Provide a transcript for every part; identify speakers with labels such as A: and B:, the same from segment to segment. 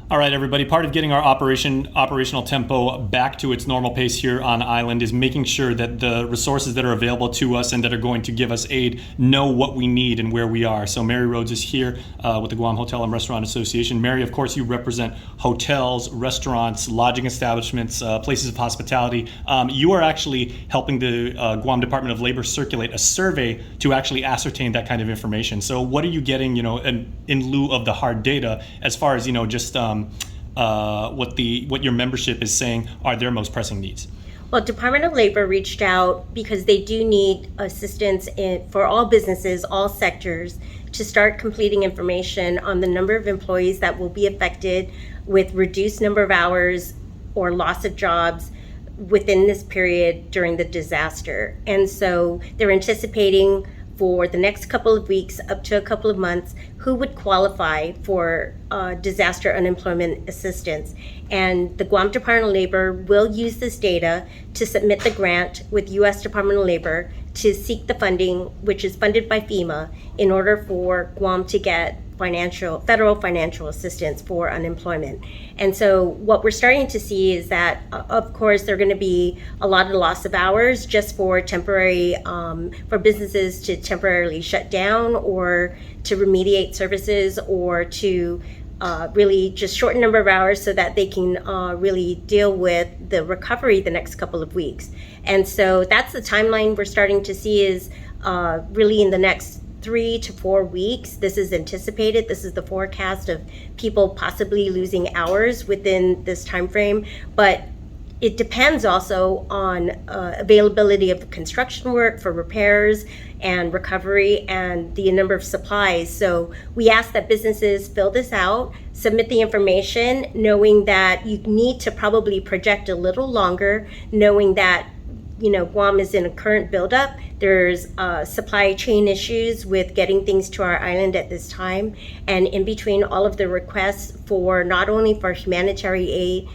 A: All right, everybody. Part of getting our operational tempo back to its normal pace here on island is making sure that the resources that are available to us and that are going to give us aid know what we need and where we are. So Mary Rhodes is here with the Guam Hotel and Restaurant Association. Mary, of course, you represent hotels, restaurants, lodging establishments, places of hospitality. You are actually helping the Guam Department of Labor circulate a survey to actually ascertain that kind of information. So what are you getting, in lieu of the hard data, as far as, just what your membership is saying are their most pressing needs?
B: Well, Department of Labor reached out because they do need assistance for all businesses, all sectors, to start completing information on the number of employees that will be affected with reduced number of hours or loss of jobs within this period during the disaster. And so they're anticipating for the next couple of weeks, up to a couple of months, who would qualify for disaster unemployment assistance. And the Guam Department of Labor will use this data to submit the grant with U.S. Department of Labor to seek the funding, which is funded by FEMA, in order for Guam to get federal financial assistance for unemployment. And so what we're starting to see is that, of course, there are going to be a lot of loss of hours just for temporary, for businesses to temporarily shut down or to remediate services or to really just shorten number of hours so that they can really deal with the recovery the next couple of weeks. And so that's the timeline we're starting to see is really in the next 3 to 4 weeks. This is anticipated. This is the forecast of people possibly losing hours within this time frame. But it depends also on availability of construction work for repairs and recovery and the number of supplies. So we ask that businesses fill this out, submit the information, knowing that you need to probably project a little longer, knowing that Guam is in a current buildup. There's supply chain issues with getting things to our island at this time. And in between all of the requests for not only for humanitarian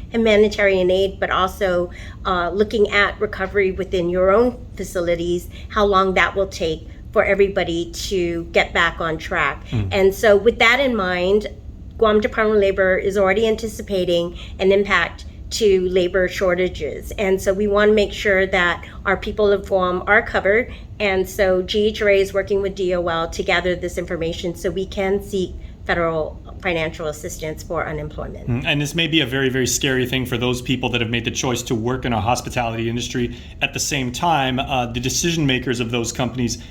B: aid, but also looking at recovery within your own facilities, how long that will take for everybody to get back on track. And so with that in mind, Guam Department of Labor is already anticipating an impact to labor shortages. And so we want to make sure that our people of Guam are covered. And so GHRA is working with DOL to gather this information so we can seek federal financial assistance for unemployment.
A: And this may be a very, very scary thing for those people that have made the choice to work in a hospitality industry. At the same time, the decision makers of those companies,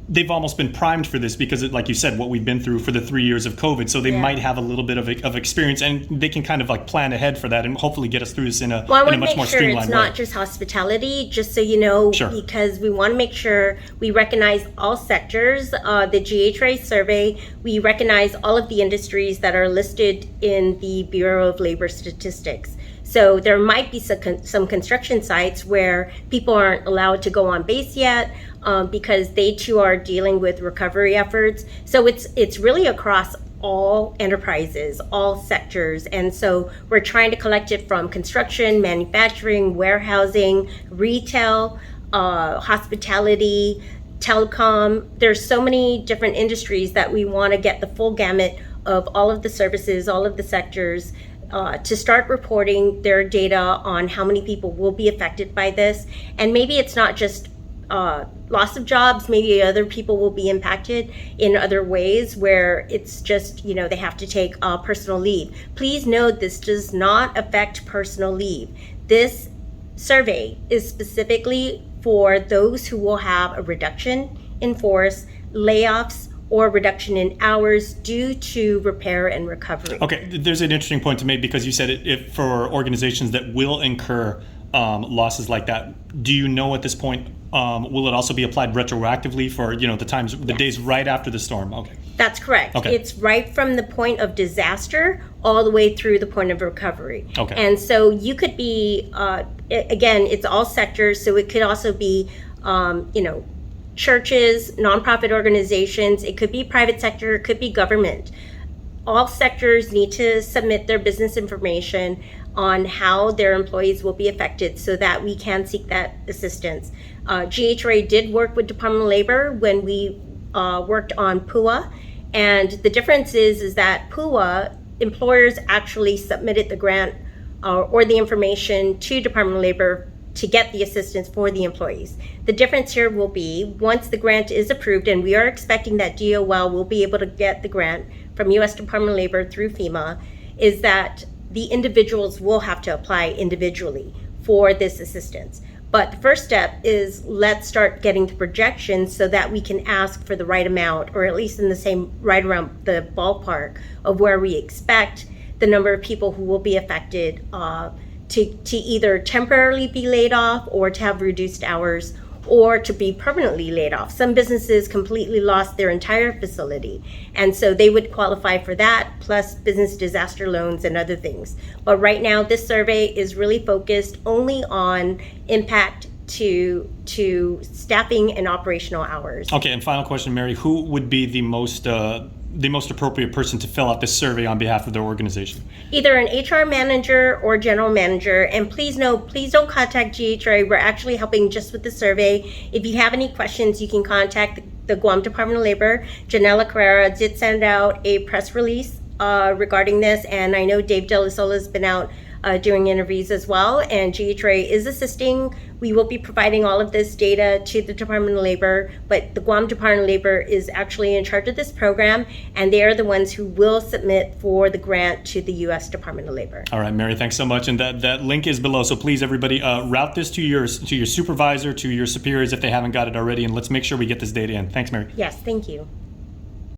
A: they've almost been primed for this because, like you said, what we've been through for the 3 years of COVID. So they might have a little bit of experience, and they can kind of plan ahead for that and hopefully get us through this in a much more streamlined way. I want to make sure it's not just hospitality, just so you know, because we want to make sure we recognize all sectors. The GHRA survey, we recognize all of the industries that are listed in the Bureau of Labor Statistics. So there might be some construction sites where people aren't allowed to go on base yet because they too are dealing with recovery efforts. So it's really across all enterprises, all sectors. And so we're trying to collect it from construction, manufacturing, warehousing, retail, hospitality, telecom. There's so many different industries that we want to get the full gamut of all of the services, all of the sectors, to start reporting their data on how many people will be affected by this. And maybe it's not just loss of jobs, maybe other people will be impacted in other ways where it's just, they have to take personal leave. Please note this does not affect personal leave. This survey is specifically for those who will have a reduction in force, layoffs, or reduction in hours due to repair and recovery. Okay, there's an interesting point to make because you said if for organizations that will incur losses like that, do you know at this point, will it also be applied retroactively for the days right after the storm? Okay.
B: That's correct.
A: Okay.
B: It's right from the point of disaster all the way through the point of recovery.
A: Okay.
B: And so you could be, again, it's all sectors, so it could also be, churches, nonprofit organizations, it could be private sector, it could be government. All sectors need to submit their business information on how their employees will be affected so that we can seek that assistance. GHRA did work with Department of Labor when we worked on PUA, and the difference is that PUA employers actually submitted the grant or the information to Department of Labor to get the assistance for the employees. The difference here will be once the grant is approved, and we are expecting that DOL will be able to get the grant from U.S. Department of Labor through FEMA, is that the individuals will have to apply individually for this assistance. But the first step is let's start getting the projections so that we can ask for the right amount, or at least in the same, right around the ballpark of where we expect the number of people who will be affected to either temporarily be laid off or to have reduced hours or to be permanently laid off. Some businesses completely lost their entire facility, and so they would qualify for that, plus business disaster loans and other things. But right now, this survey is really focused only on impact to staffing and operational hours.
A: Okay, and final question, Mary, who would be the most appropriate person to fill out this survey on behalf of their organization?
B: Either an HR manager or general manager. And please don't contact GHRA. We're actually helping just with the survey. If you have any questions, you can contact the Guam Department of Labor. Janela Carrera did send out a press release regarding this, and I know Dave De La Sola has been out doing interviews as well, and GHRA is assisting. We will be providing all of this data to the Department of Labor, but the Guam Department of Labor is actually in charge of this program, and they are the ones who will submit for the grant to the U.S. Department of Labor.
A: All right, Mary, thanks so much. And that link is below, so please, everybody, route this to your supervisor, to your superiors if they haven't got it already, and let's make sure we get this data in. Thanks, Mary.
B: Yes, thank you.